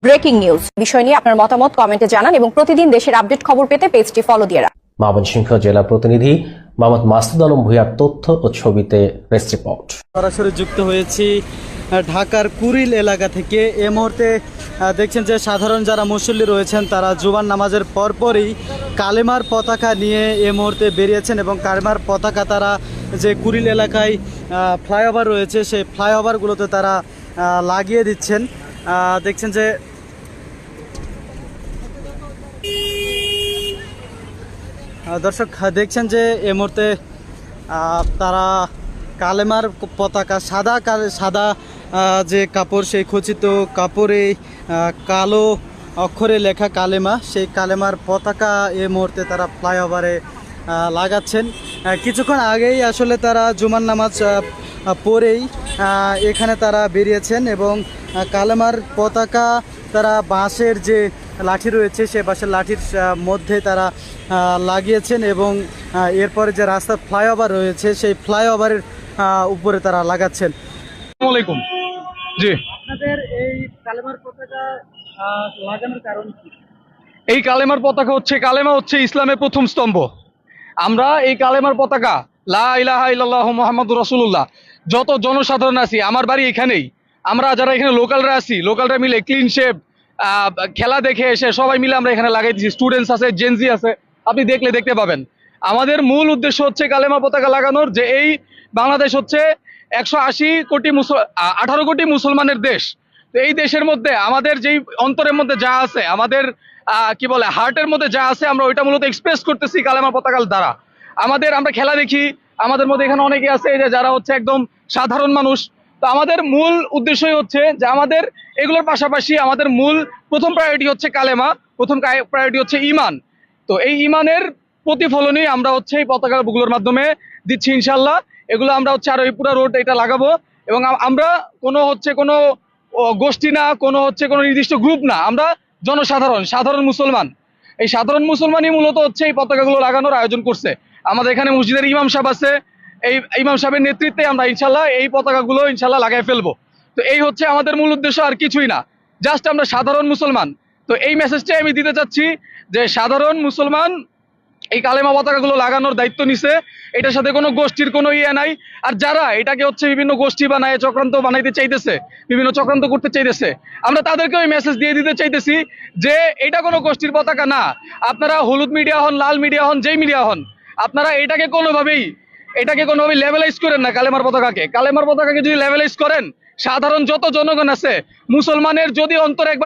Breaking news বিষয় নিয়ে আপনার মতামত কমেন্টে জানান এবং প্রতিদিন দেশের আপডেট খবর পেতে পেজটি ফলো দিয়ে রাখুন। ময়মনসিংহ জেলা প্রতিনিধি মোহাম্মদ মাসুদ আলম ভূঁইয়ার তথ্য ও ছবিতে প্রেস রিপোর্ট। সরাসরি যুক্ত হয়েছি ঢাকার কুড়িল এলাকা থেকে। এ মুহূর্তে দেখছেন যে সাধারণ যারা মুসল্লি রয়েছেন তারা জুমার নামাজের পরপরই কালেমার পতাকা নিয়ে এ মুহূর্তে বেরিয়েছেন এবং কালেমার পতাকা তারা যে কুড়িল এলাকায় ফ্লাইওভার রয়েছে সেই ফ্লাইওভারগুলোতে তারা লাগিয়ে দিচ্ছেন। দেখছেন যে দর্শক দেখছেন যে এ মুহূর্তে তারা কালেমার পতাকা সাদা যে কাপড় সেই খচিত কাপড়ে কালো অক্ষরে লেখা কালেমা, সেই কালেমার পতাকা এ মুহূর্তে তারা ফ্লাইওভারে লাগাচ্ছেন। কিছুক্ষণ আগেই আসলে তারা জুমার নামাজ পড়েই এখানে তারা বেরিয়েছেন এবং কালেমার পতাকা তারা বাঁশের যে লাঠি রয়েছে সে বাঁশের লাঠির মধ্যে তারা লাগিয়েছেন এবং এরপরে যে রাস্তা ফ্লাইওভার রয়েছে সেই ফ্লাইওভারের উপরে তারা লাগাচ্ছেন। আসসালামু আলাইকুম। জি, আপনাদের এই কালেমার পতাকা লাগানোর কারণ কি? এই কালেমার পতাকা কালেমা হচ্ছে ইসলামের প্রথম স্তম্ভ। আমরা এই কালেমার পতাকা লা ইলাহা ইল্লাল্লাহু মুহাম্মাদুর রাসূলুল্লাহ যত জনসাধারণ আছি, আমার বাড়ি এখানেই, আমরা যারা এখানে লোকালরা আছি, লোকালরা মিলে ক্লিন শেপ খেলা দেখে এসে সবাই মিলে আমরা এখানে লাগাই দিচ্ছি। স্টুডেন্টস আছে, জেনজি আছে, আপনি দেখতে পাবেন। আমাদের মূল উদ্দেশ্য হচ্ছে কালেমা পতাকা লাগানোর, যে এই বাংলাদেশ হচ্ছে 18 কোটি মুসলমানের দেশ। তো এই দেশের মধ্যে আমাদের যেই অন্তরের মধ্যে যা আছে, আমাদের কি বলে হার্টের মধ্যে যা আছে, আমরা ওইটা মূলত এক্সপ্রেস করতেছি কালেমা পতাকার দ্বারা। আমরা খেলা দেখি, আমাদের মধ্যে এখানে অনেকে আছে যে যারা হচ্ছে একদম সাধারণ মানুষ। তো আমাদের মূল উদ্দেশ্যই হচ্ছে যে আমাদের এগুলোর পাশাপাশি আমাদের প্রথম প্রায়োরিটি হচ্ছে কালেমা, প্রথম প্রায়োরিটি হচ্ছে ইমান। তো এই ইমানের প্রতিফলনই আমরা হচ্ছে এই পতাকাগুলোর মাধ্যমে দিচ্ছি ইনশাল্লাহ। এগুলো আমরা আর ওই পুরো রোড এটা লাগাবো এবং আমরা কোনো গোষ্ঠী না, কোনো নির্দিষ্ট গ্রুপ না, আমরা সাধারণ মুসলমান। এই সাধারণ মুসলমানই মূলত এই পতাকাগুলো লাগানোর আয়োজন করছে। আমাদের এখানে মসজিদের ইমাম সাহেব আছে, এই ইমাম সাহেবের নেতৃত্বে আমরা ইনশাল্লাহ এই পতাকাগুলো ইনশাল্লাহ লাগাই ফেলবো। তো এই হচ্ছে আমাদের মূল উদ্দেশ্য, আর কিছুই না, জাস্ট আমরা সাধারণ মুসলমান। তো এই মেসেজটাই আমি দিতে চাচ্ছি যে সাধারণ মুসলমান এই কালেমা পতাকাগুলো লাগানোর দায়িত্ব নিছে। এটার সাথে কোনো গোষ্ঠীর কোনো নাই। আর যারা এটাকে বিভিন্ন গোষ্ঠী বানায় চক্রান্ত বানাইতে চাইতেছে, বিভিন্ন চক্রান্ত করতে চাইতেছে, আমরা তাদেরকে ওই মেসেজ দিয়ে দিতে চাইতেছি যে এটা কোনো গোষ্ঠীর পতাকা না। আপনারা হলুদ মিডিয়া হন, লাল মিডিয়া হন, যেই মিডিয়া হন, আপনারা এটাকে কোনোভাবেই লেভেলাইজ করেন না। কালেমার পতাকাকে যদি লেভেলাইজ করেন, সাধারণ যত জনগণ আছে মুসলমানের যদি অন্তরে একবার